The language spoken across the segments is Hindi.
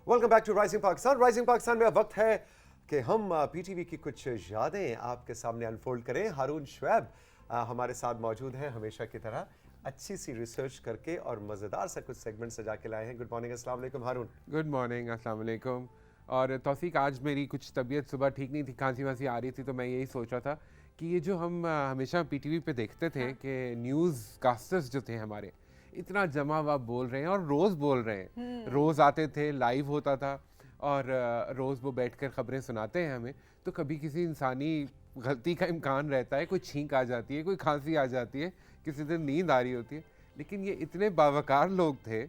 Welcome back to rising Pakistan. Rising Pakistan में अब वक्त है कि हम पीटीवी की कुछ यादें आपके सामने अनफोल्ड करें। हारून शुएब हमारे साथ मौजूद हैं, हमेशा की तरह अच्छी सी रिसर्च करके और मज़ेदार सा कुछ सेगमेंट सजा के लाए हैं। गुड मॉर्निंग, अस्सलाम वालेकुम हारून। गुड मॉर्निंग, अस्सलाम वालेकुम। और तौसीक, आज मेरी कुछ तबीयत सुबह ठीक नहीं थी, खांसी वांसी आ रही थी, तो मैं यही सोच रहा था कि ये जो हम हमेशा पीटीवी पे देखते थे कि न्यूज़ कास्टर्स जो थे हमारे इतना जमा हुआ बोल रहे हैं और रोज़ बोल रहे हैं, रोज़ आते थे, लाइव होता था और रोज़ वो बैठकर ख़बरें सुनाते हैं हमें। तो कभी किसी इंसानी गलती का इम्कान रहता है, कोई छींक आ जाती है, कोई खांसी आ जाती है, किसी दिन नींद आ रही होती है, लेकिन ये इतने बावकार लोग थे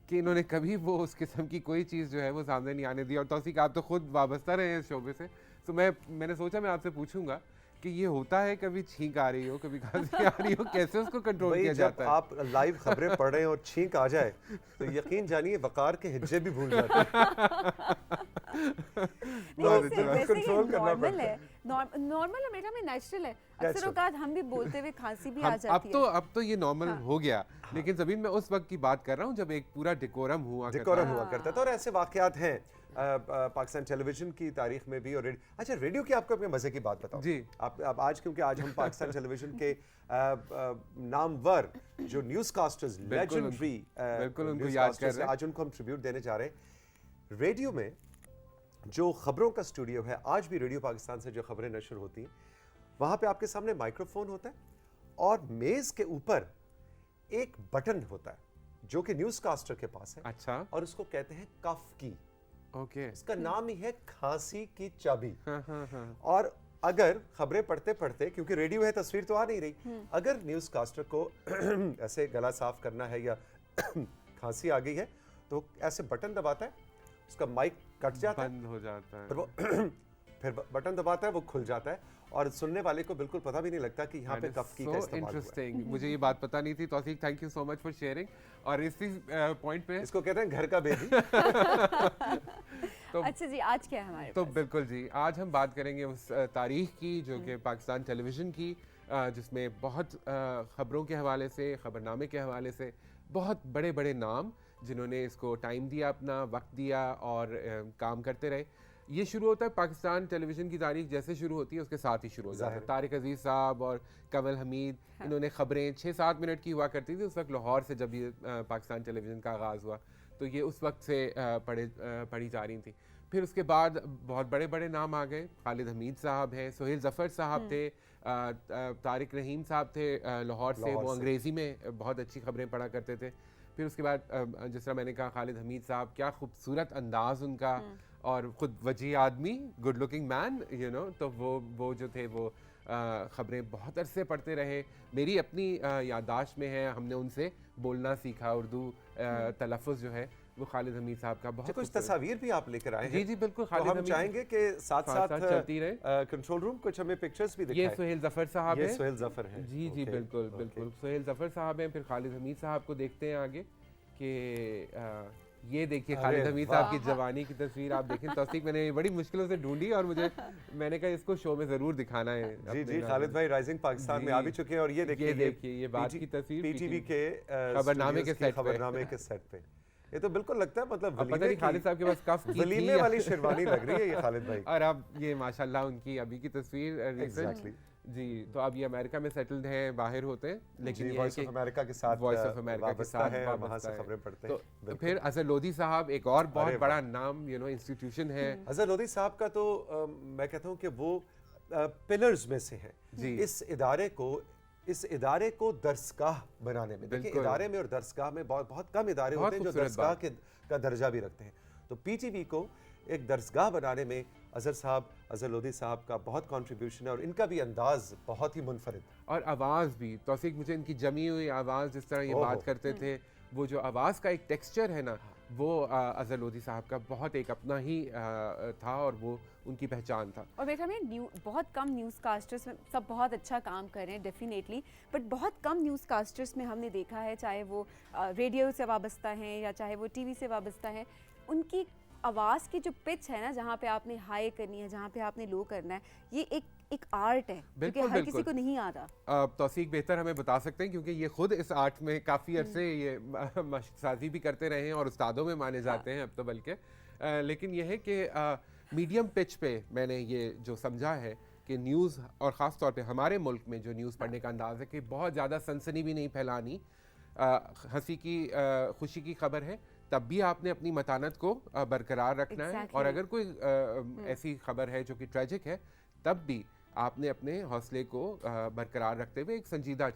कि इन्होंने कभी वो उस किस्म की कोई चीज़ जो है वो सामने नहीं आने दी। और तौसीक, आप तो खुद वाबस्ता रहे हैं इस शोबे से, तो मैंने सोचा मैं आपसे पूछूंगा कि ये होता है, कभी छींक आ रही हो, कभी खांसी आ रही हो, कैसे उसको कंट्रोल किया जाता है? आप लाइव खबरें पढ़ रहे हैं और छींक आ जाए तो यकीन जानिए वकार के हिज्जे भी भूल जाते हैं। कंट्रोल करना पड़ता है। नॉर्मल है, मेरा में नेचुरल है। अक्सर औकात हम भी बोलते हुए खांसी भी आ जाती है। अब तो ये नॉर्मल हो गया, लेकिन ज़मीन में उस वक्त की बात कर रहा हूँ जब एक पूरा डेकोरम हुआ करता था। और ऐसे वाकयात हैं पाकिस्तान टेलीविजन की तारीख में भी। और अच्छा, रेडियो की आपको अपने मजे की बात बताओ जी। आप आज, क्योंकि आज हम पाकिस्तान टेलीविजन के नामवर जो न्यूज़ कास्टर्स, लेजेंडरी उनको याद कर रहे हैं, आज उनको हम ट्रिब्यूट देने जा रहे हैं। रेडियो में जो खबरों का स्टूडियो है, आज भी रेडियो पाकिस्तान से जो खबरें नशर होती हैं, वहां पे आपके सामने माइक्रोफोन होता है और मेज के ऊपर एक बटन होता है जो कि न्यूज़ कास्टर के पास है। अच्छा। और उसको कहते हैं कफ की। ओके। इसका नाम ही है खांसी की चाबी। हाँ। और अगर खबरें पढ़ते पढ़ते, क्योंकि रेडियो है, तस्वीर तो आ नहीं रही, अगर न्यूज़ कास्टर को ऐसे गला साफ करना है या खांसी आ गई है तो ऐसे बटन दबाता है, उसका माइक कट जाता है, बंद हो जाता है, फिर वो फिर बटन दबाता है, वो खुल जाता है और सुनने वाले को बिल्कुल पता भी नहीं लगता कि यहाँ पे कफ की का इस्तेमाल हुआ है। मुझे ये बात पता नहीं थी। Tausiq, thank you so much for sharing. और इसी पॉइंट पे इसको कहते हैं घर का बेबी। तो अच्छा जी, आज क्या है हमारे तो बिल्कुल जी, आज हम बात करेंगे उस तारीख की जो कि पाकिस्तान टेलीविज़न की, जिसमें बहुत ख़बरों के हवाले से, ख़बरनामे के हवाले से बहुत बड़े बड़े नाम जिन्होंने इसको टाइम दिया, अपना वक्त दिया और काम करते रहे। ये शुरू होता है पाकिस्तान टेलीविज़न की तारीख जैसे शुरू होती है उसके साथ ही शुरू हो जाता है। तारिक अजीज़ साहब और कंवल हमीद, इन्होंने खबरें 6-7 मिनट की हुआ करती थी उस वक्त लाहौर से, जब ये पाकिस्तान टेलीविज़न का आगाज़ हुआ तो ये उस वक्त से पढ़ी जा रही थी। फिर उसके बाद बहुत बड़े बड़े नाम आ गए। खालिद हमीद साहब हैं, सोहेल ज़फ़र साहब थे, तारिक रहीम साहब थे लाहौर से, वो अंग्रेज़ी में बहुत अच्छी खबरें पढ़ा करते थे। फिर उसके बाद जिस तरह मैंने कहा, खालिद हमीद साहब, क्या खूबसूरत अंदाज़ उनका, और ख़ुद वजी आदमी, good looking man, you know. तो वो जो थे वो ख़बरें बहुत अरसे पढ़ते रहे। मेरी अपनी याददाश्त में है, हमने उनसे बोलना सीखा, उर्दू तलफ़ुज़ जो है वो खालिद हमीद साहब का बहुत। कुछ तस्वीर भी आप लेकर आए हैं। जी बिल्कुल। तो हम चाहेंगे कि साथ चलती रहे कंट्रोल रूम कुछ हमें पिक्चर्स भी दिखाएं। ये सोहेल ज़फ़र साहब हैं। सोहेल ज़फ़र हैं। जी बिल्कुल। सोहेल ज़फ़र साहब हैं। फिर खालिद हमीद साहब को देखते हैं आगे कि ये देखिए खालिद हमीद साहब की जवानी की तस्वीर आप देखें। तौसीक, मैंने बड़ी मुश्किलों से ढूंढी और मैंने कहा इसको शो में जरूर दिखाना है। जी खालिद भाई राइजिंग पाकिस्तान में आ भी चुके हैं। और ये देखिए ये बात की तस्वीर पीटीवी के खबरनामे के सेट पे। ये तो बिल्कुल लगता है मतलब पता नहीं खालिद साहब के पास कफ की वलीमे वाली शेरवानी लग रही है ये खालिद भाई। और अब ये माशाल्लाह उनकी अभी की तस्वीर जी। तो अब ये अमेरिका में सेटल्ड हैं, बाहर होते हैं, लेकिन वॉइस ऑफ अमेरिका के साथ वहाँ से खबरें पढ़ते हैं। तो फिर अजहर लोधी साहब एक और बहुत बड़ा नाम, यू नो, इंस्टीट्यूशन है। अजहर लोधी साहब का तो मैं कहता हूँ कि वो पिलर्स में से हैं इस इदारे को दरसगाह बनाने में। देखिए, इदारे में और दरसगाह में बहुत कम इदारे होते हैं जो दरसगाह का दर्जा भी रखते हैं। तो पीटीवी को एक दरसगाह बनाने में अजहर लोधी साहब का बहुत कंट्रीब्यूशन है और इनका भी अंदाज बहुत ही मुनफरिद। और आवाज़ भी तौसीक, मुझे इनकी जमी हुई आवाज़, जिस तरह ये बात करते थे, वो जो आवाज़ का एक टेक्सचर है ना, वो अजहर लोधी साहब का बहुत एक अपना ही था और वो उनकी पहचान था। और बेटा, मैं बहुत कम न्यूज़ कास्टर्स में सब बहुत अच्छा काम कर रहे हैं डेफिनेटली, बट बहुत कम न्यूज़ कास्टर्स में हमने देखा है, चाहे वो रेडियो से वाबस्ता हैं या चाहे वो टीवी से वाबस्ता हैं, उनकी आवाज़ की जो पिच है ना, जहाँ पे आपने हाई करनी है, जहाँ पे आपने लो करना है, ये एक एक आर्ट है क्योंकि हर किसी को नहीं आता। तौसीक बेहतर हमें बता सकते हैं क्योंकि ये खुद इस आर्ट में काफ़ी अरसे ये मशक़साज़ी भी करते रहे हैं और उस्तादों में माने जाते हैं अब तो बल्कि। लेकिन यह है कि मीडियम पिच पे मैंने ये जो समझा है कि न्यूज़ और ख़ास तौर पे हमारे मुल्क में जो न्यूज़ पढ़ने का अंदाज़ है कि बहुत ज़्यादा सनसनी भी नहीं फैलानी, हंसी की खुशी की खबर है तब भी आपने अपनी मतानत को बरकरार रखना है, और अगर कोई ऐसी खबर है जो कि ट्रेजिक है तब भी आपने अपने हौसले को बरकरार रखते हुए एक संजीदा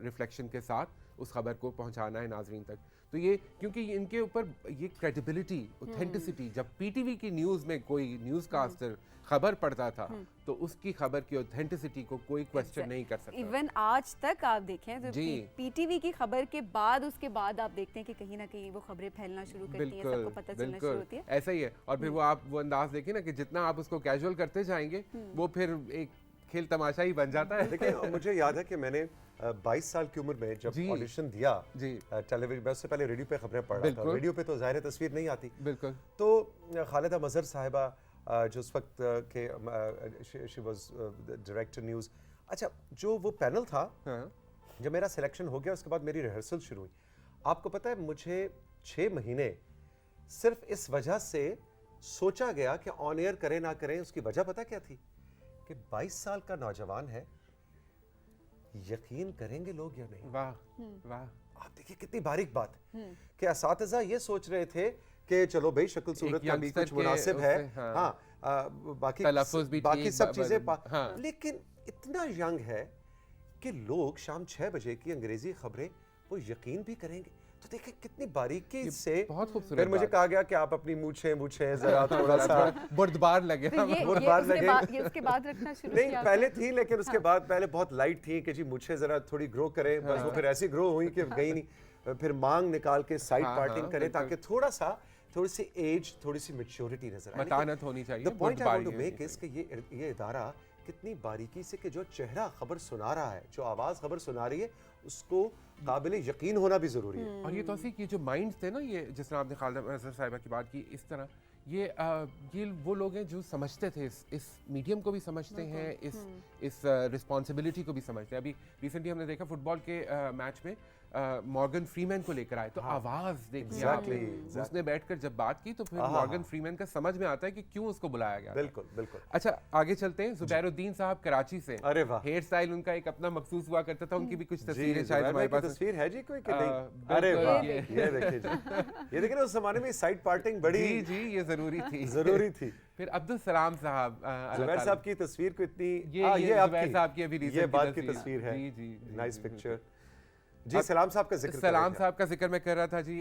रिफ्लेक्शन के साथ उस खबर को पहुंचाना है नाजरीन तक। तो ये क्योंकि इनके ऊपर ये क्रेडिबिलिटी, ऑथेंटिसिटी, जब पीटीवी की न्यूज़ में कोई न्यूज़ कास्टर खबर पढ़ता था तो उसकी खबर की ऑथेंटिसिटी को कोई क्वेश्चन नहीं कर सकता। इवन आज तक आप देखें तो पीटीवी की खबर के बाद उसके बाद आप देखते हैं कि कहीं ना कहीं वो खबरें फैलना शुरू करती हैं, सबको पता चलना शुरू होती है। ऐसा ही है। और फिर वो आप वो अंदाज देखें ना कि जितना आप उसको कैजुअल करते जाएंगे वो फिर एक खेल तमाशा ही बन जाता है। देखिए मुझे याद है कि मैंने 22 साल की उम्र में जब ऑडिशन दिया टेलीविजन में, उससे पहले रेडियो पे खबरें पढ़ रहा था। रेडियो पे तो ज़ाहिर तस्वीर नहीं आती। बिल्कुल। तो खालिदा मजहर साहिबा जो उस वक्त के शी वाज डायरेक्टर न्यूज़, अच्छा जो वो पैनल था, जब मेरा सिलेक्शन हो गया उसके बाद मेरी रिहर्सल शुरू हुई। आपको पता है मुझे 6 महीने सिर्फ इस वजह से सोचा गया कि ऑन एयर करें ना करें। उसकी वजह पता क्या थी कि 22 साल का नौजवान है, यकीन करेंगे लोग या नहीं। वाह वाह, आप देखिए कितनी बारीक बात कि असातिज़ा ये सोच रहे थे कि चलो भाई शक्ल सूरत का भी कुछ मुनासिब है, बाकी सब चीजें, लेकिन इतना यंग है कि लोग शाम 6 बजे की अंग्रेजी खबरें वो यकीन भी करेंगे। तो देखिए कितनी बारीकी से। बहुत खूबसूरत। फिर मुझे कहा गया कि आप अपनी मूछें जरा थोड़ा सा बुर्दबार लगे, बुर्दबार लगे। उसके बाद रखना शुरू नहीं, पहले थी लेकिन उसके बाद पहले बहुत लाइट थी कि जी मूछें जरा थोड़ी ग्रो करें, बस वो फिर ऐसी ग्रो हुई कि गई नहीं। फिर मांग निकाल के साइड पार्टिंग करें ताकि थोड़ी सी एज, थोड़ी सी मैच्योरिटी नजर आए, मतानत होनी चाहिए। The point I want to make is कि ये इदारा कितनी बारीकी से कि जो चेहरा खबर सुना रहा है, जो आवाज़ खबर सुना रही है, उसको काबिल यकीन होना भी ज़रूरी है। और ये तौसीक, ये जो माइंड्स थे ना, ये जिस तरह आपने खालिदा मजहर साहिबा की बात की, इस तरह ये वो लोग हैं जो समझते थे, इस मीडियम को भी समझते हैं, इस रिस्पॉन्सिबिलिटी को भी समझते हैं। अभी रिसेंटली हमने देखा फुटबॉल के मैच में मॉर्गन फ्रीमैन को लेकर आए तो आवाज देखिए, उसने बैठकर जब बात की तो फिर मॉर्गन फ्रीमैन का समझ में आता है कि क्यों उसको बुलाया गया। बिल्कुल बिल्कुल। अच्छा आगे चलते हैं। जुबैरुद्दीन साहब कराची से, अरे वाह, हेयर स्टाइल उनका एक अपना मखसूस हुआ करता था, उनकी भी कुछ तस्वीरें शायद हमारे पास तस्वीर है जी कोई कि नहीं? अरे वाह, ये देखिए जी, ये देखिए ना उस जमाने में साइड पार्टिंग बड़ी जी ये जरूरी थी। फिर अब्दुल सलाम साहब, जुबैर साहब की तस्वीर को इतनी, ये जुबैर साहब की अभी ये बात की तस्वीर है। जी नाइस पिक्चर जी। सलाम साहब का जिक्र मैं कर रहा था जी।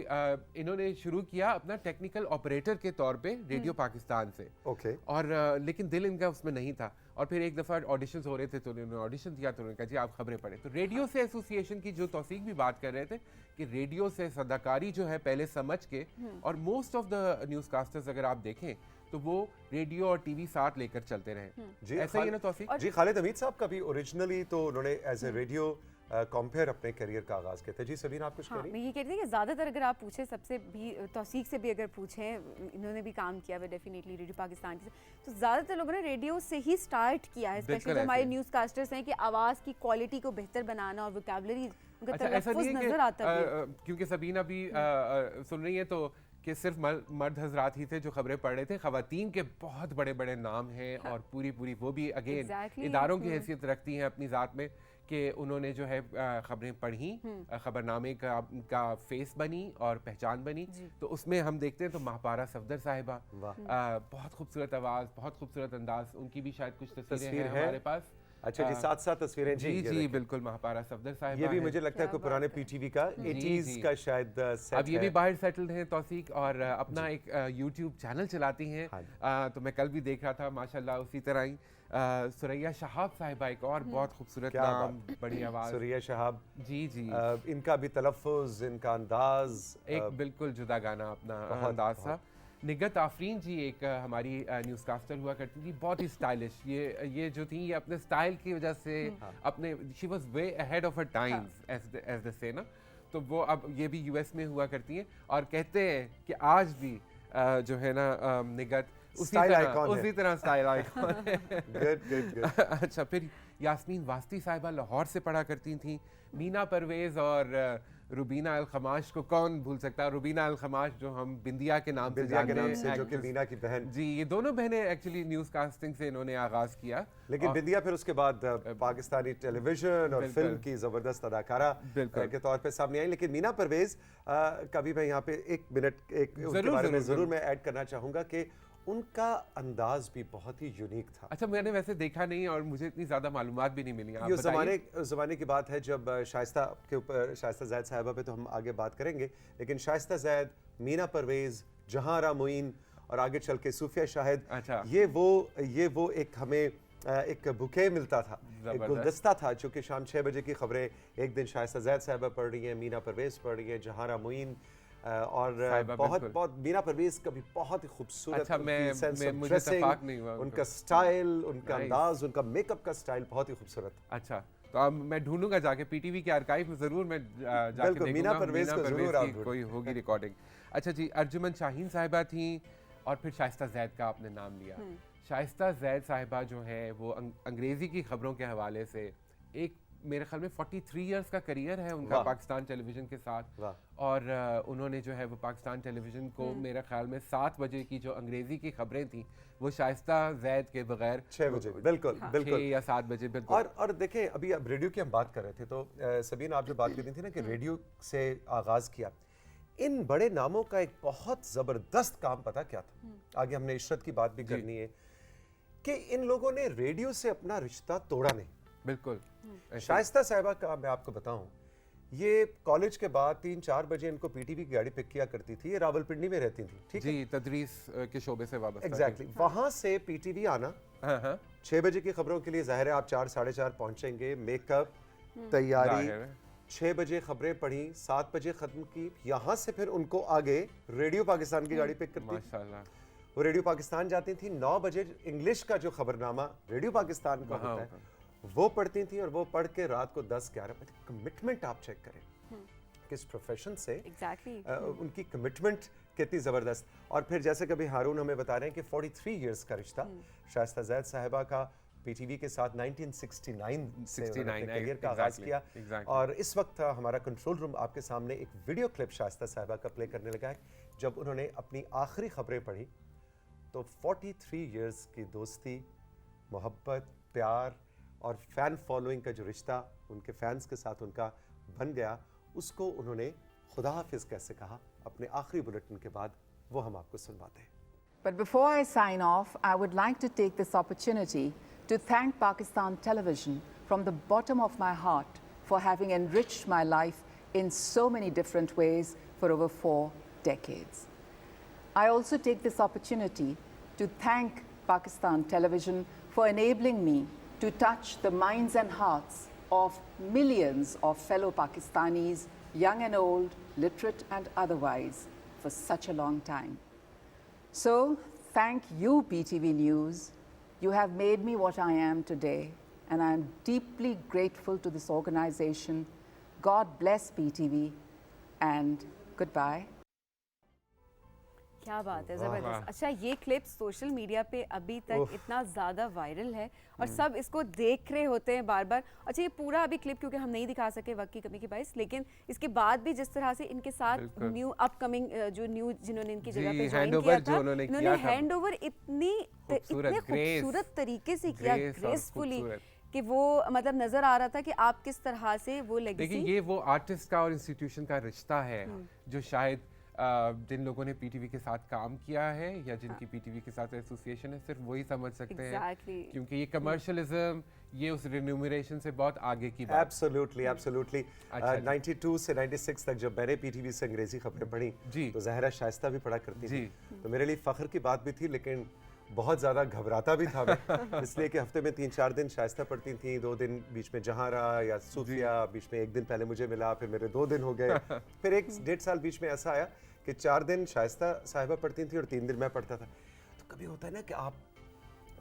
इन्होंने शुरू किया अपना टेक्निकल ऑपरेटर के तौर पे रेडियो पाकिस्तान से, ओके। और लेकिन दिल इनका उसमें नहीं था, और फिर एक दफ़ा ऑडिशंस हो रहे थे तो उन्होंने ऑडिशन दिया तो उन्होंने कहा जी आप खबरें पढ़ें। तो रेडियो से एसोसिएशन की जो तौसीक भी बात कर रहे थे कि रेडियो से सदाकारी जो है पहले समझ के, और most of the news casters अगर आप देखें तो वो रेडियो और टीवी साथ लेकर चलते रहे। जी ऐसा ही है ना तौसीक जी। खालिद हमीद साहब का भी ओरिजिनली तो उन्होंने एज ए रेडियो कंपेयर अपने करियर का आगाज किया था। जी सबीन आप कुछ कह रही हैं? मैं ये कहती थी कि ज़्यादातर अगर आप पूछें, सबसे भी तौसीक से भी अगर पूछें, इन्होंने भी काम किया है डेफिनेटली रेडियो पाकिस्तान से, तो ज़्यादातर लोगों ने रेडियो से ही स्टार्ट किया है। स्पेशली जो हमारे न्यूज़ कास्टर्स हैं कि आवाज़ की क्वालिटी को बेहतर बनाना और वोकैबुलरी उनका तलफ़्फ़ुज़ नज़र आता है। क्योंकि सबीन अभी सुन रही है तो कि सिर्फ मर्द हजरात ही थे जो खबरें पढ़ रहे थे, खवातीन के बहुत बड़े बड़े नाम हैं, और पूरी वो भी अगेन इदारों की हैसियत रखती हैं अपनी ज़ात में, कि उन्होंने जो है खबरें पढ़ी, खबरनामे का फेस बनी और पहचान बनी। तो उसमें हम देखते हैं तो महापारा सफदर साहिबा, बहुत खूबसूरत आवाज़, बहुत खूबसूरत अंदाज, उनकी भी शायद कुछ तस्वीरें हैं हमारे पास। अच्छा जी, साथ तस्वीरें जी बिल्कुल, महापारा सफदर साहिबा। ये भी मुझे लगता है कोई पुराने पीटीवी का 80s का शायद सेट। अब ये भी बाहर सेटल्ड हैं तौसीक, और अपना एक यूट्यूब चैनल चलाती हैं। तो मैं कल भी देख रहा था माशाल्लाह, उसी तरह ही सुरैया शहाब साहिबा, एक और बहुत खूबसूरत नाम, बड़ी आवाज़, सुरैया शहाब जी। इनका भी तलफ़्फ़ुज़, इनका अंदाज एक बिल्कुल जुदा गाना अपना अंदाज था। निगत आफरीन जी एक हमारी न्यूज़ कास्टर हुआ करती थी, बहुत ही स्टाइलिश। ये जो थी, ये अपने स्टाइल की वजह से अपने, she was way ahead of her times as they say ना। तो वो अब ये भी यूएस में हुआ करती हैं, और कहते हैं कि आज भी जो है ना निगत स्टाइल आइकॉन है। उसी तरह स्टाइल आइकॉन है। Good good good. अच्छा, फिर यास्मीन वास्ती साहिबा लाहौर से पढ़ा करती थी। मीना परवेज और रुबीना अल खमाश को कौन भूल सकता है। रुबीना अल खमाश जो हम बिंदिया के नाम से बिंदिया के जानते नाम हैं, से, जो कि actress। मीना की बहन। जी, ये दोनों बहनें एक्चुअली न्यूज़ कास्टिंग से इन्होंने आगाज़ किया। लेकिन बिंदिया फिर उसके बाद पाकिस्तानी टेलीविजन और फिल्म की ज़बरदस्त अदाकारा के तौर पे सामने आई। लेकिन मीना परवेज का भी मैं यहाँ पे एक मिनट उनके बारे में ज़रूर मैं ऐड करना चाहूँगा कि उनका अंदाज भी बहुत ही यूनिक था। अच्छा, मैंने वैसे देखा नहीं और मुझे इतनी ज़्यादा मालूमात भी नहीं मिली। आप ये बताइए। ज़माने की बात है जब शाइस्ता के ऊपर, शाइस्ता जैद साहिबा पे तो हम आगे बात करेंगे, लेकिन शाइस्ता जैद, मीना परवेज, जहांरा मोइन और आगे चल के सूफिया शाहिद, अच्छा। ये वो एक हमें एक बुके मिलता था, एक गुलदस्ता था, चूँकि शाम 6 बजे की खबरें एक दिन शाइस्ता जैद साहिबा पढ़ रही हैं, मीना परवेज पढ़ रही हैं, जहांरा मोइन और बहुत मीना परवेज का भी बहुत ही खूबसूरत। अच्छा, मुझे इत्तेफाक नहीं हुआ उनका स्टाइल, उनका अंदाज, उनका मेकअप का स्टाइल बहुत ही खूबसूरत। अच्छा, तो अब मैं ढूंढूंगा जाके पीटीवी के आर्काइव में ज़रूर मैं जाके देखूंगा। मीना परवेज को ज़रूर आप कोई होगी रिकॉर्डिंग। अच्छा जी, अर्जुमन शाहीन साहिबा थी और फिर शाइस्ता जैद का आपने नाम लिया। शाइस्ता जैद साहिबा जो है वो अंग्रेज़ी की खबरों के हवाले से एक मेरे ख्याल में 43 इयर्स का करियर है उनका पाकिस्तान टेलीविज़न के साथ। और उन्होंने जो है वो पाकिस्तान टेलीविज़न को मेरे ख्याल में 7 बजे की जो अंग्रेज़ी की खबरें थी वो शाइस्ता जैद के बगैर 6 बजे बिल्कुल 6 या 7 बजे बिल्कुल। और देखें, अभी अब रेडियो की हम बात कर रहे थे तो सबीन, आप जो बात कर रही थी ना कि रेडियो से आगाज़ किया, इन बड़े नामों का एक बहुत ज़बरदस्त काम पता क्या था, आगे हमने इशरत की बात भी करनी है, कि इन लोगों ने रेडियो से अपना रिश्ता तोड़ा नहीं। बिल्कुल। शाइस्ता साहिबा का मैं आपको बताऊं, ये कॉलेज के बाद 3-4 बजे इनको पीटीवी की गाड़ी पिक किया करती थी। ये रावलपिंडी में रहती थी, ठीक है जी, तदरीस के शोबे से वाबस्ता। एग्जैक्टली। वहां से पीटीवी आना 6 बजे की खबरों के लिए जाहिर है आप 4-4:30 पहुंचेंगे, मेकअप, तैयारी, 6 बजे खबरें पढ़ी, 7 बजे खत्म की। यहाँ से फिर उनको आगे रेडियो पाकिस्तान की गाड़ी पिक करती, माशाल्लाह। वो रेडियो पाकिस्तान जाती थी। 9 बजे इंग्लिश का जो खबरनामा रेडियो पाकिस्तान का होता है वो पढ़ती थी, और वो पढ़ के रात को 10-11 बजे। कमिटमेंट आप चेक करें किस प्रोफेशन से उनकी कमिटमेंट कितनी ज़बरदस्त। और फिर जैसे कभी हारून हमें बता रहे हैं कि 43 इयर्स का रिश्ता शाइस्ता जैद साहिबा का पीटीवी के साथ 1969 से करियर का आगाज़ किया। और इस वक्त हमारा कंट्रोल रूम आपके सामने एक वीडियो क्लिप शाइस्ता साहिबा का प्ले करने लगा है, जब उन्होंने अपनी आखिरी खबरें पढ़ी तो 43 इयर्स की दोस्ती, मोहब्बत, प्यार और फ़ैन फॉलोइंग का जो रिश्ता उनके फैंस के साथ उनका बन गया, उसको उन्होंने खुदा हाफिज़ कैसे कहा अपने आखिरी बुलेटिन के बाद, वो हम आपको सुनवाते हैं। But before I sign off, I would like to take this opportunity to thank Pakistan Television from the bottom of my heart for having enriched my life in so many different ways for over 4 decades. I also take this opportunity to thank Pakistan Television for enabling me to touch the minds and hearts of millions of fellow Pakistanis, young and old, literate and otherwise, for such a long time. So, thank you, PTV News. You have made me what I am today, and I am deeply grateful to this organization. God bless PTV, and goodbye. क्या बात है, ज़बरदस्त। अच्छा, ये क्लिप सोशल मीडिया पे अभी तक इतना ज़्यादा वायरल है और सब इसको देख रहे होते हैं बार बार। अच्छा, ये पूरा अभी क्लिप क्योंकि हम नहीं दिखा सके वक्त की कमी की बाइस, लेकिन इसके बाद भी जिस तरह से इनके साथ न्यू अपकमिंग जो न्यू जिन्होंने इनकी जगह पे ज्वाइन किया था, इन्होंने हैंडओवर इतने खूबसूरत तरीके से किया, ग्रेसफुली, कि वो मतलब नजर आ रहा था कि आप किस तरह से वो लेगेसी। देखिए, ये वो आर्टिस्ट का और इंस्टीट्यूशन का रिश्ता है जो शायद जिन लोगों ने पीटीवी के साथ काम किया है या जिनकी पीटीवी के साथ एसोसिएशन है, सिर्फ वही समझ सकते हैं, क्योंकि ये कमर्शियलिज्म, ये उस रिन्यूमरेशन से बहुत आगे की बात। एब्सोल्युटली 92 से 96 तक जब मैंने पीटीवी से अंग्रेजी खबरें पढ़ी तो ज़हरा शाइस्ता भी पढ़ा करती थी, तो मेरे लिए फ़ख्र की बात भी थी, लेकिन बहुत ज़्यादा घबराता भी था मैं, इसलिए कि हफ्ते में 3-4 दिन शाइस्ता पढ़ती थी, 2 दिन बीच में जहांरा या सूफिया, बीच में 1 दिन पहले मुझे मिला, फिर मेरे 2 दिन हो गए, फिर 1-1.5 साल बीच में ऐसा आया कि 4 दिन शाइस्ता साहिबा पढ़ती थी और 3 दिन मैं पढ़ता था। तो कभी होता है ना कि आप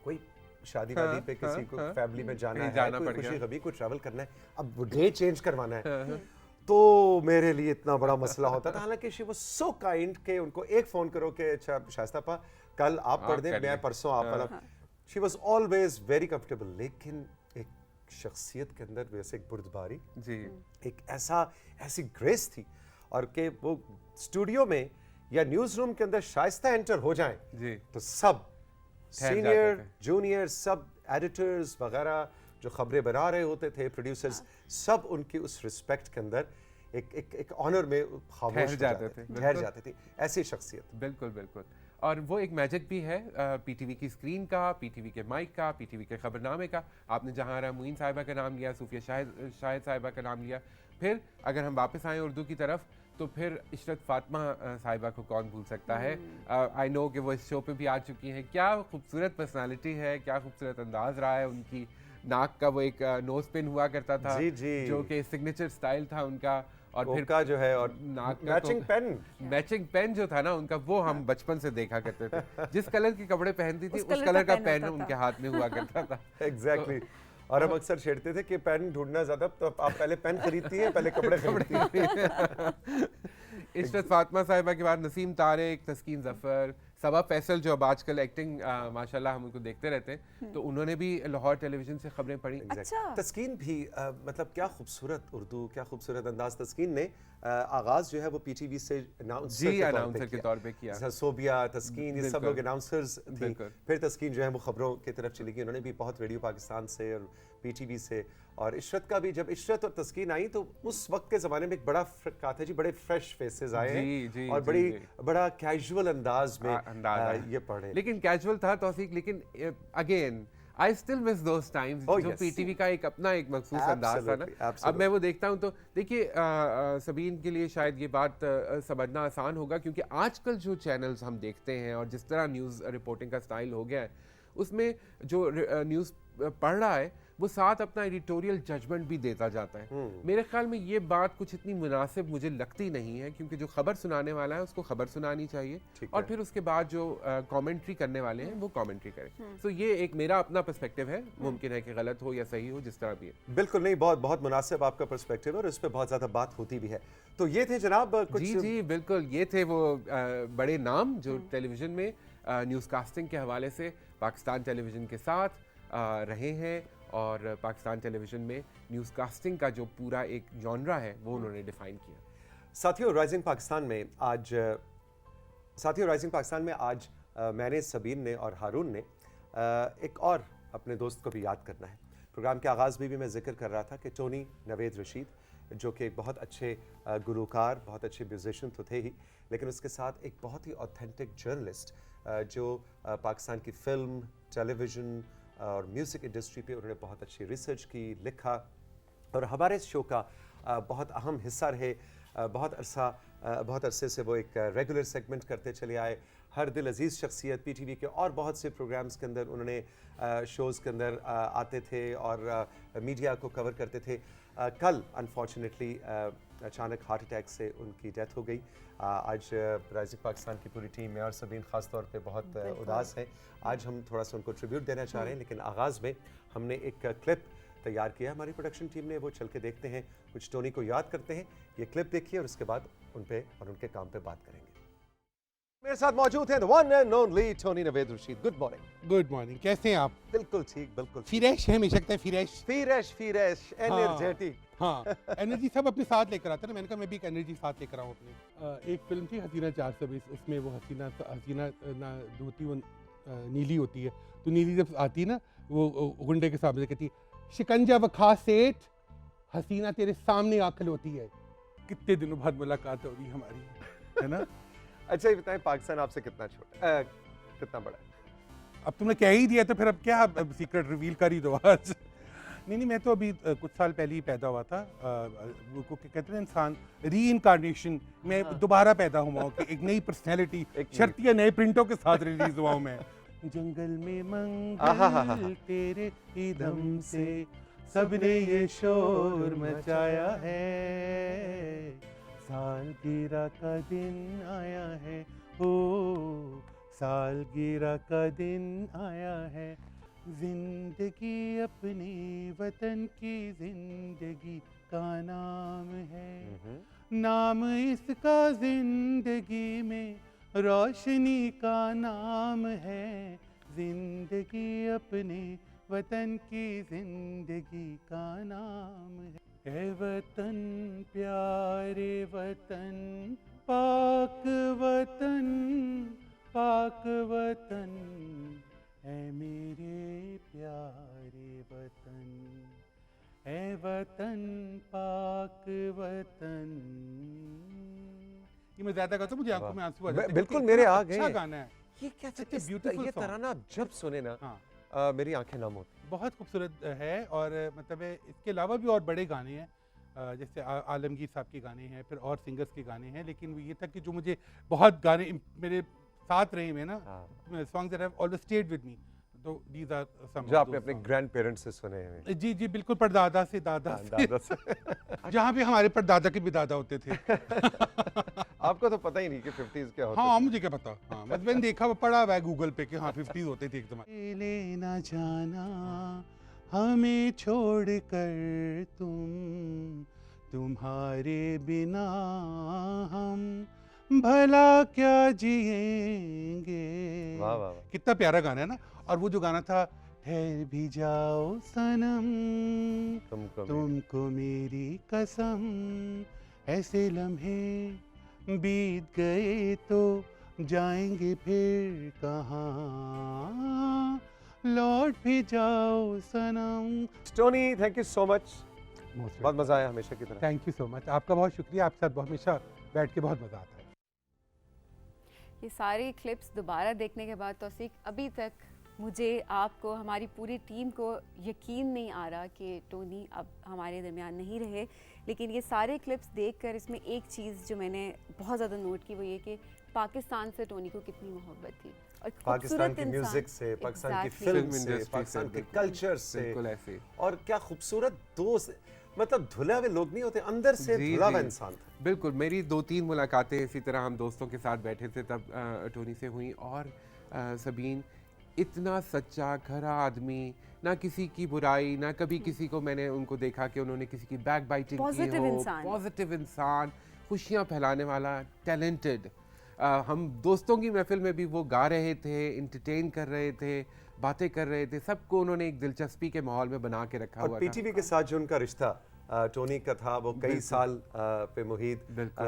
कोई शादी वादी पे किसी को फैमिली में जाना है, कोई खुशी कभी कुछ ट्रैवल करना है, अब वो डे चेंज करवाना है, तो मेरे लिए इतना बड़ा मसला होता था। हालांकि शी वाज सो काइंड कि उनको एक फ़ोन करो कि अच्छा शाइस्ता पा कल आप पढ़ दें, मैं परसों आप वाला। She was always very comfortable. लेकिन एक शख्सियत के अंदर वैसे एक बुर्दबारी जी, एक ऐसी ग्रेस थी, और कि वो स्टूडियो में या न्यूज़ रूम के अंदर शाइस्ता एंटर हो जाएं जी, तो सब ठहर सीनियर जाते थे। जूनियर सब एडिटर्स वगैरह जो खबरें बना रहे होते थे, प्रोड्यूसर्स, सब उनकी उस रिस्पेक्ट के अंदर एक ऑनर में खामोश ठहर हो जाते थे, ठहर बिल्कुल। जाते थे। ऐसी शख्सियत। बिल्कुल बिल्कुल। और वो एक मैजिक भी है पीटीवी की स्क्रीन का, पीटीवी के माइक का, पीटीवी के खबरनामे का। आपने जहाँ मुइन साहिबा का नाम लिया, सूफिया शाहिद साहिबा का नाम लिया, फिर अगर हम वापस आएँ उर्दू की तरफ तो फिर इशरत फातिमा साहिबा को कौन भूल सकता है। आई नो कि वो इस शो पे भी आ चुकी हैं। क्या खूबसूरत पर्सनालिटी है, क्या खूबसूरत अंदाज रहा है उनकी। नाक का वो एक नोज पिन हुआ करता था, जी, जी। जो कि सिग्नेचर स्टाइल था उनका। और फिर का जो है, और नाक का मैचिंग पेन। मैचिंग पेन जो था ना उनका, वो हम बचपन से देखा करते थे। जिस कलर के कपड़े पहनती थी उस कलर का पेन उनके हाथ में हुआ करता था। एग्जैक्टली। और हम अक्सर छेड़ते थे कि पेन ढूंढना ज्यादा, तो आप पहले पेन खरीदती हैं, पहले कपड़े खरीदती हैं। इशरत फातिमा साहिबा के बाद नसीम तारिक, तस्कीन जफर, सबा फैसल जो अब आजकल एक्टिंग माशाल्लाह हम उनको देखते रहते हैं, तो उन्होंने भी लाहौर टेलीविजन से खबरें पढ़ी। अच्छा। तस्कीन भी मतलब क्या खूबसूरत उर्दू, क्या खूबसूरत अंदाज। तस्कीन ने आगाज जो है वो पीटीवी से अनाउंसर के तौर पे किया। सोबिया, तस्कीन, ये सब बिल्कुल। लोग अनाउंसर्स थी। बिल्कुल। फिर तस्कीन जो है वो खबरों की तरफ चली गई। उन्होंने भी बहुत रेडियो पाकिस्तान से और पीटीवी से, और इशरत का भी, जब इशरत और तस्कीन आई तो उस वक्त के ज़माने में एक बड़ा कहा था जी, बड़े फ्रेश फेसेस आए जी, हैं जी, और जी, बड़ा कैजुअल अंदाज में अंदाज आया। ये पढ़े। लेकिन कैजुअल था तौसीक, लेकिन again I still miss those times Oh, जो yes. पीटीवी का एक अपना एक मखसूस अंदाज था ना। Absolutely, अब मैं वो देखता हूँ तो देखिए सबीन के लिए शायद ये बात समझना आसान होगा, क्योंकि आजकल जो चैनल्स हम देखते हैं और जिस तरह न्यूज़ रिपोर्टिंग का स्टाइल हो गया है, उसमें जो न्यूज़ पढ़ रहा है वो साथ अपना एडिटोरियल जजमेंट भी देता जाता है। मेरे ख्याल में ये बात कुछ इतनी मुनासिब मुझे लगती नहीं है, क्योंकि जो खबर सुनाने वाला है उसको खबर सुनानी चाहिए, और फिर उसके बाद जो कमेंट्री करने वाले हैं वो कमेंट्री करें। तो ये एक मेरा अपना पर्सपेक्टिव है, मुमकिन है कि गलत हो या सही हो, जिस तरह भी है। बिल्कुल नहीं, बहुत बहुत मुनासिब आपका पर्सपेक्टिव है और इस पे बहुत ज़्यादा बात होती भी है। तो ये थे जनाब कुछ। जी जी बिल्कुल, ये थे वो बड़े नाम जो टेलीविज़न में न्यूज़ कास्टिंग के हवाले से पाकिस्तान टेलीविज़न के साथ रहे हैं, और पाकिस्तान टेलीविज़न में न्यूज़ कास्टिंग का जो पूरा एक जॉनरा है वो उन्होंने डिफ़ाइन किया। साथियों, राइजिंग पाकिस्तान में आज मैंने, सबीन ने और हारून ने एक और अपने दोस्त को भी याद करना है। प्रोग्राम के आगाज़ में भी मैं जिक्र कर रहा था कि टोनी नवेद रशीद, जो कि एक बहुत अच्छे गुलूकार, बहुत अच्छे म्यूजिशियन तो थे ही, लेकिन उसके साथ एक बहुत ही ऑथेंटिक जर्नलिस्ट, जो पाकिस्तान की फ़िल्म, टेलीविज़न और म्यूज़िक इंडस्ट्री पे उन्होंने बहुत अच्छी रिसर्च की, लिखा, और हमारे शो का बहुत अहम हिस्सा रहे। बहुत अरसे से वो एक रेगुलर सेगमेंट करते चले आए। हर दिल अजीज़ शख्सियत पीटीवी के और बहुत से प्रोग्राम्स के अंदर उन्होंने शोज़ के अंदर आते थे और मीडिया को कवर करते थे। कल अनफॉर्चुनेटली अचानक हार्ट अटैक से उनकी डेथ हो गई। आज राइजिंग पाकिस्तान की पूरी टीम में और सबीन ख़ास तौर पे बहुत उदास है। आज हम थोड़ा सा उनको ट्रिब्यूट देना चाह रहे हैं, लेकिन आगाज़ में हमने एक क्लिप तैयार किया हमारी प्रोडक्शन टीम ने, वो चल के देखते हैं, कुछ टोनी को याद करते हैं। ये क्लिप देखिए और उसके बाद उन पे और उनके काम पे बात करेंगे। मेरे साथ मौजूद हैं the one and only Tony Naved Rashid. Good morning. Good morning, कैसे हैं आप? बिल्कुल ठीक, बिल्कुल फ्रेश है, हमेशा है फ्रेश। Fresh energetic. हाँ, एनर्जी सब अपने साथ लेकर आते हैं ना। मैंने कहा मैं भी एक एनर्जी साथ लेकर आऊँ अपनी। एक फिल्म थी हसीना 420, उसमें वो हसीना ना धोती, वो नीली होती है, तो नीली जब आती है ना वो गुंडे के सामने कहती है, शिकंजा वखा सेठ, हसीना तेरे सामने आखल होती है। कितने दिनों बाद मुलाकात हो रही हमारी, है ना। अच्छा ये बताएं, पाकिस्तान आपसे कितना छोटा, कितना बड़ा है? अब तुमने कह ही दिया तो फिर अब क्या सीक्रेट रिवील कर ही दो आज। नहीं, मैं तो अभी कुछ साल पहले ही पैदा हुआ था। वो को कहते हैं इंसान री इनकारनेशन, मैं दोबारा पैदा हुआ हूँ कि एक नई पर्सनैलिटी, शर्तिया नए प्रिंटों के साथ रिलीज हुआ हूँ मैं। जंगल में मंगल तेरे इदम से सबने ये शोर मचाया है, सालगिरह का दिन आया है, ओ सालगिरह का दिन आया है, जिंदगी अपने वतन की जिंदगी का नाम है, नाम इसका जिंदगी में रोशनी का नाम है, जिंदगी अपने वतन की जिंदगी का नाम है। ए वतन प्यारे वतन, पाक वतन, पाक वतन, ऐ मेरे प्यारे वतन, ऐ वतन पाक वतन। ये मैं ज्यादा करता हूँ, मुझे आंखों में आंसू आ जाते हैं। बिल्कुल मेरे आ गए। अच्छा गाना है, ये क्या Such a beautiful ये song. तराना आप जब सुने ना हाँ मेरी आंखें नम होती। बहुत खूबसूरत है। और मतलब इसके अलावा भी और बड़े गाने हैं, जैसे आलमगीर साहब के गाने हैं, फिर और सिंगर्स के गाने हैं, लेकिन ये था कि जो मुझे बहुत गाने मेरे साथ रहे हैं ना, songs that have always stayed with me, तो दीज आर सम जो आपने अपने ग्रैंड पेरेंट्स से सुने हैं। जी जी बिल्कुल, परदादा से दादा से, दादा से जहाँ भी हमारे परदादा के भी दादा होते थे। आपको तो पता ही नहीं कि 50s क्या होता हाँ मुझे क्या पता, हाँ मतलब मैंने देखा पढ़ा हुआ है गूगल पे कि हाँ 50s होते थे एकदम। ले ना जाना हमें छोड़ कर तुम, तुम्हारे बिना हम भला क्या जिएंगे। वाह वाह वाह। कितना प्यारा गाना है ना। और वो जो गाना था, ठहर भी जाओ सनम, तुमको मेरी कसम, ऐसे लम्हे बीत गए तो जाएंगे फिर कहाँ, लौट भी जाओ सनम। Tony thank you so much, बहुत मजा आया हमेशा की तरह। थैंक यू सो मच, आपका बहुत शुक्रिया, आपके साथ हमेशा बैठ के बहुत मजा आता है। ये सारे क्लिप्स दोबारा देखने के बाद तौसीक, अभी तक मुझे, आपको, हमारी पूरी टीम को यकीन नहीं आ रहा कि टोनी अब हमारे दरमियान नहीं रहे। लेकिन ये सारे क्लिप्स देखकर इसमें एक चीज़ जो मैंने बहुत ज़्यादा नोट की वो ये कि पाकिस्तान से टोनी को कितनी मोहब्बत थी, और पाकिस्तान की म्यूजिक से, पाकिस्तान की फिल्म से, पाकिस्तान के कल्चर से, बिल्कुल ऐसे। और क्या खूबसूरत दोस्त, मतलब धुला हुए लोग नहीं होते, अंदर से धुला हुआ इंसान था। बिल्कुल, मेरी 2-3 मुलाकातें इसी तरह हम दोस्तों के साथ बैठे थे तब टोनी से हुई। और सबीन इतना सच्चा खरा आदमी, ना किसी की बुराई, ना कभी किसी को मैंने उनको देखा कि उन्होंने किसी की बैक बाइटिंग की हो। पॉजिटिव इंसान, खुशियाँ फैलाने वाला, टैलेंटेड। हम दोस्तों की महफिल में भी वो गा रहे थे, इंटरटेन कर रहे थे, बातें कर रहे थे, सबको उन्होंने एक दिलचस्पी के माहौल में बना के रखा हुआ था। और पीटीवी के साथ जो उनका रिश्ता टोनी का था वो कई साल पे मुहित,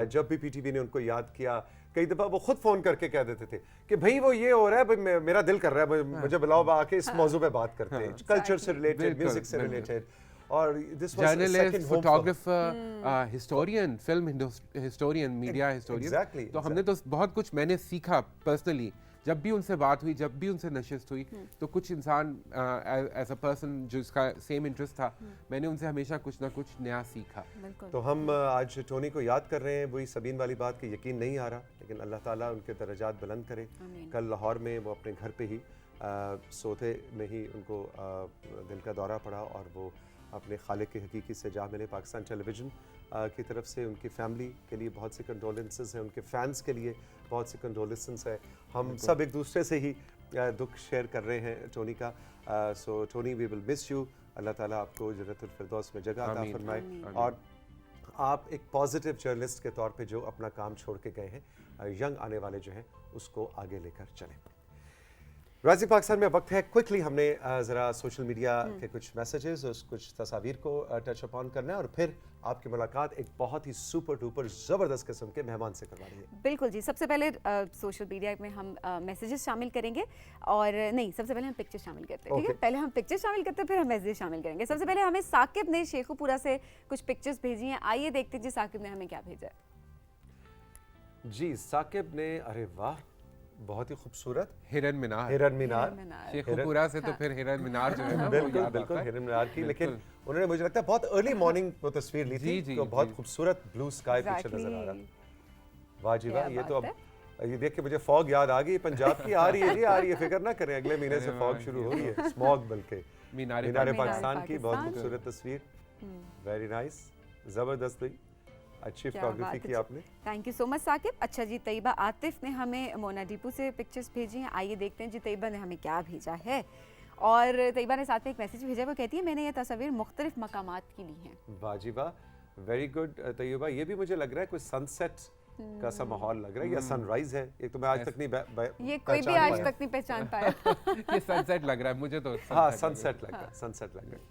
जब भी पीटीवी ने उनको याद किया, कई दफ़ा वो खुद फ़ोन करके कह देते थे कि भाई वो ये हो रहा है, भाई मेरा दिल कर रहा है, मुझे बुलाओ, आके इस मौजू पे बात करते हैं, कल्चर से रिलेटेड, म्यूजिक से रिलेटेड। और this was journalist, photographer, historian, film historian, media historian. तो हमने तो बहुत कुछ मैंने सीखा पर्सनली। जब भी उनसे बात हुई, जब भी उनसे नशिस्त हुई, तो कुछ इंसान एज अ पर्सन जिसका सेम इंटरेस्ट था, मैंने उनसे हमेशा कुछ ना कुछ नया सीखा। तो हम आज टोनी को याद कर रहे हैं, वही सबीन वाली बात कि यकीन नहीं आ रहा, लेकिन अल्लाह ताला उनके दर्जात बुलंद करे। कल लाहौर में वो अपने घर पे ही सोते में ही उनको दिल का दौरा पड़ा, और वो अपने खालिक के हकीकी से जा मिले। पाकिस्तान टेलीविज़न की तरफ से उनकी फैमिली के लिए बहुत सी कंडोलेंसेस हैं, उनके फैंस के लिए बहुत सी कंडोलेंसेस है। हम सब एक दूसरे से ही दुख शेयर कर रहे हैं टोनी का। So Tony, we will miss you. Allah ताला आपको जन्नतुल फिरदौस में जगह अता फरमाए, और आप एक पॉजिटिव जर्नलिस्ट के तौर पे जो अपना काम छोड़ के गए हैं, यंग आने वाले जो हैं उसको आगे लेकर चलें। राइजिंग पाकिस्तान में वक्त है, क्विकली हमने ज़रा सोशल मीडिया के कुछ मैसेजेस और कुछ तस्वीर को टच अपॉन करना है, और फिर आपकी मुलाकात एक बहुत ही सुपर डुपर ज़बरदस्त किस्म के मेहमान से करवा रही है। बिल्कुल जी, सबसे पहले सोशल मीडिया में हम मैसेजेस शामिल करेंगे, और नहीं, सबसे पहले हम पिक्चर शामिल करते हैं, ठीक है? पहले हम पिक्चर शामिल करते हैं, फिर हम मैसेजेस शामिल करेंगे। सबसे पहले हमें साकिब ने शेखुपुरा से कुछ पिक्चर्स भेजी हैं, आइए देखते हैं जी साकिब ने हमें क्या भेजा है। जी साकिब ने, अरे वाह, बहुत ही खूबसूरत हिरन मीनार। हिरन मीनार शेखुपुरा से तो फिर हिरन मीनार जो है ना, बिल्कुल बिल्कुल हिरन मीनार की, लेकिन उन्होंने मुझे लगता है बहुत अर्ली मॉर्निंग वो तस्वीर ली थी, तो बहुत खूबसूरत ब्लू स्काई पिक्चर नजर आ रहा। वाह जी वाह, ये तो अब ये देख के मुझे फॉग याद आ गई, पंजाब की आ रही है जी, आ रही है, फिक्र ना करें, अगले महीने से फॉग शुरू हो रही है, स्मॉग बल्कि। मीनार पाकिस्तान की बहुत खूबसूरत तस्वीर, वेरी नाइस, जबरदस्त हुई, अच्छी फोटोग्राफी की आपने, thank you so much Saqib. अच्छा जी, तैयबा आतिफ ने हमें मोना डीपू से पिक्चर्स भेजी हैं, आइए देखते हैं जी तैयबा ने हमें क्या भेजा है। और तैयबा ने साथ में एक मैसेज भेजा है, वो कहती है मैंने ये तस्वीर मुख्तलिफ मकामात की ली हैं। वाह जी वाह, वेरी गुड तैयबा, ये भी मुझे लग रहा है कोई सनसेट का सा माहौल लग रहा है या सनराइज है। एक तो मैं आज तक नहीं ये कोई भी आज तक नहीं पहचान पाया। ये सनसेट लग रहा है मुझे तो। हाँ सनसेट लग रहा है, सनसेट लग रहा है।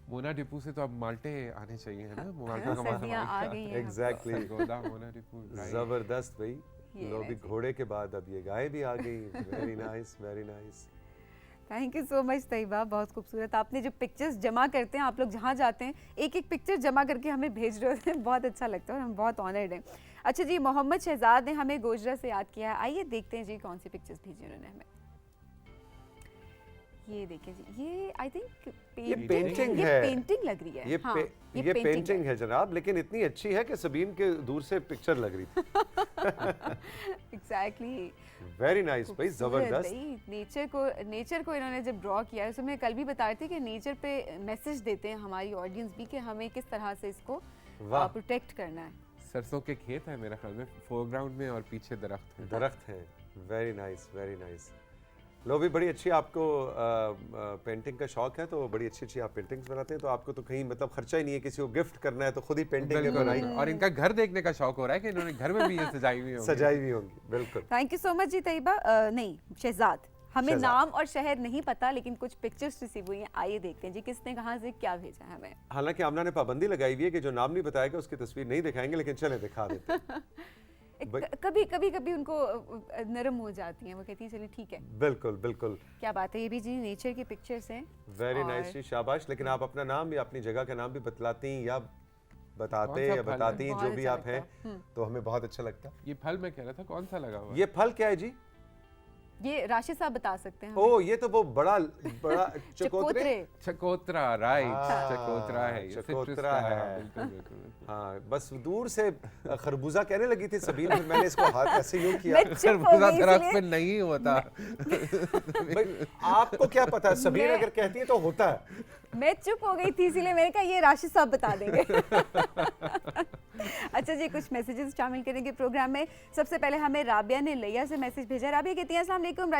मोना डिपू से तो अब माल्टे आने चाहिए है ना, माल्टा का सर्दियां आ गई हैं। एग्जैक्टली, गोदा मोना डिपू जबरदस्त भाई। लोग भी घोड़े के बाद अब ये गाय भी आ गई। Very nice, very nice. Thank you so much Tayyaba, बहुत खूबसूरत। आपने जो पिक्चर्स जमा करते हैं, आप लोग जहाँ जाते हैं एक एक पिक्चर जमा करके हमें भेज रहे होते हैं, बहुत अच्छा लगता है और हम बहुत ऑनर्ड हैं। अच्छा जी, मोहम्मद शहजाद ने हमें गोजरा से याद किया है, आइए देखते हैं जी कौन सी पिक्चर्स भेजी उन्होंने हमें। ये देखिए जी, ये आई थिंक ये पेंटिंग है, पेंटिंग लग रही है। ये पेंटिंग है जनाब, लेकिन इतनी अच्छी है कि सबीन के दूर से पिक्चर लग रही थी। एग्जैक्टली, वेरी नाइस भाई, जबरदस्त। नेचर को इन्होंने जब ड्रॉ किया है, मैं कल भी बता रही थी कि नेचर पे मैसेज देते हैं हमारी ऑडियंस भी कि हमें किस तरह से इसको प्रोटेक्ट करना है। सरसों के खेत है मेरे ख्याल में फोरग्राउंड में और पीछे दरख्त है। Very nice, very nice. लो भी बड़ी अच्छी आपको पेंटिंग का शौक है, तो बड़ी अच्छी अच्छी आप पेंटिंग्स बनाते हैं, तो आपको तो कहीं मतलब खर्चा ही नहीं है, किसी को गिफ्ट करना है तो खुद ही पेंटिंग बनाई। और इनका घर देखने का शौक हो रहा है कि इन्होंने घर में भी ये सजाई हुई होंगी। बिल्कुल, थैंक यू सो मच जी तैयबा। नहीं शहजाद, हमें नाम और शहर नहीं पता, लेकिन कुछ पिक्चर्स रिसीव हुई हैं, आइए देखते हैं जी किसने कहाँ से क्या भेजा है हमें। हालांकि आमना ने पाबंदी लगाई हुई है कि जो नाम नहीं बताएगा उसकी तस्वीर नहीं दिखाएंगे, लेकिन चले दिखा देते हैं। कभी उनको नरम हो जाती हैं, वो कहती हैं चलिए ठीक है। बिल्कुल बिल्कुल, क्या बात है, ये भी जी नेचर की पिक्चर्स हैं। वेरी नाइस जी, शाबाश। लेकिन आप अपना नाम या अपनी जगह का नाम भी बतलाती या बताते या बताती जो भी आप हैं, तो हमें बहुत अच्छा लगता। ये फल मैं कह रहा था कौन सा लगा हुआ? ये फल क्या है जी? ये राशिद साहब बता सकते हैं। ओ, ये तो वो बड़ा चकोतरा, राइट, चकोतरा है, चकोतरा है। हाँ, बस दूर से खरबूजा कहने लगी थी सबीन, फिर मैंने इसको हाथ ऐसे यूं किया। खरबूजा दरख्त पे नहीं होता। भाई आपको क्या पता है, सबीन अगर कहती है तो होता है। मैं चुप हो गई थी, इसीलिए मैंने कहा ये राशिद साहब बता देंगे। अच्छा जी, कुछ मैसेजेस शामिल करेंगे प्रोग्राम में। सबसे पहले हमें राबिया ने लिया से मैसेज भेजा। राबिया कहती है अस्सलाम वालेकुम,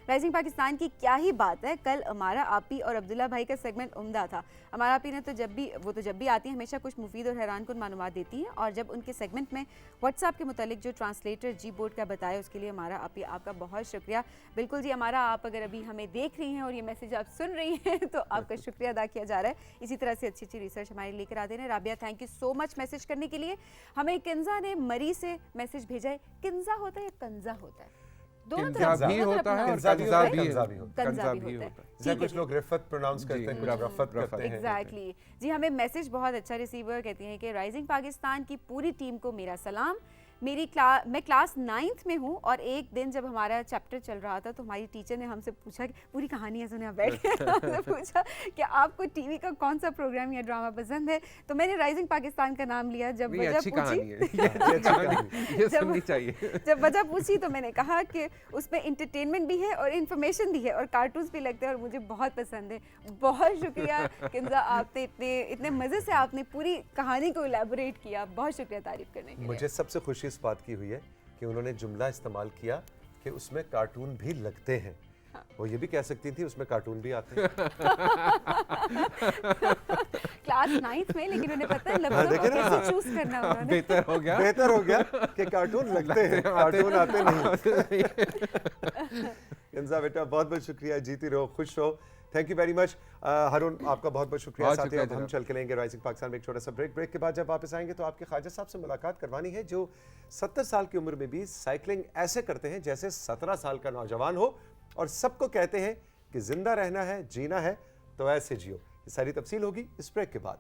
राइजिंग पाकिस्तान की क्या ही बात है, कल हमारा आपी और अब्दुल्ला भाई का सेगमेंट उम्दा था। हमारा आपी ने तो जब भी आती है हमेशा कुछ मुफीद और हैरानकुन मालूमात देती हैं, और जब उनके सेगमेंट में व्हाट्सएप के मुतालिक जो ट्रांसलेटर जी बोर्ड का बताया, उसके लिए हमारा आपी आपका बहुत शुक्रिया। बिल्कुल जी, हमारा आप अगर अभी हमें देख रही हैं और ये मैसेज आप सुन रही हैं तो आपका शुक्रिया अदा किया जा रहा है। इसी तरह से अच्छी अच्छी रिसर्च हमारे लेकर आते हैं। Rabia, thank you so much message करने के लिए। हमें किंजा ने मरी से मैसेज भेजा है। किंजा होता है या कंजा होता है? दोनों तरह भी होता है और कंजा भी होता है। कुछ लोग रिफत प्रोनाउंस करते हैं, कुछ रफत करते हैं। एग्जैक्टली जी, हमें मैसेज बहुत अच्छा रिसीवर कहती हैं कि राइजिंग पाकिस्तान की पूरी टीम को मेरा सलाम। मैं क्लास 9th में हूँ, और एक दिन जब हमारा चैप्टर चल रहा था तो हमारी टीचर ने हमसे पूछा कि पूरी कहानी है सुने, बैठ के हमसे पूछा कि आपको टीवी का कौन सा प्रोग्राम या ड्रामा पसंद है, तो मैंने राइजिंग पाकिस्तान का नाम लिया। जब वजह पूछी तो मैंने कहा कि उसमें इंटरटेनमेंट भी है और इन्फॉर्मेशन भी है और कार्टून्स भी लगते हैं और मुझे बहुत पसंद है। बहुत शुक्रिया किंजा, आपने इतने मज़े से आपने पूरी कहानी को इलेबोरेट किया, बहुत शुक्रिया तारीफ करने के लिए। मुझे सबसे खुशी इस बात की हुई है कि उन्होंने जुमला इस्तेमाल किया कि उसमें कार्टून भी लगते हैं। वो ये भी कह सकती थी उसमें कार्टून भी आते हैं। क्लास 9th में, लेकिन उन्हें पता है लफ्ज़ों को कैसे चूज करना उन्होंने। बेहतर हो गया कि कार्टून लगते हैं, कार्टून आते नहीं। किंजा बेटा बहुत बहुत शुक्रिया, जीती रहो, खुश रहो। Thank you very much. Haroon, आपका बहुत बहुत शुक्रिया। साथ ही अब हम चल के लेंगे राइजिंग पाकिस्तान में एक छोटा सा ब्रेक के बाद जब वापस आएंगे तो आपके ख्वाजा साहब से मुलाकात करवानी है, जो 70 साल की उम्र में भी साइकिलिंग ऐसे करते हैं जैसे 17 साल का नौजवान हो, और सबको कहते हैं कि जिंदा रहना है, जीना है तो ऐसे जियो। ये सारी तफसील होगी इस ब्रेक के बाद।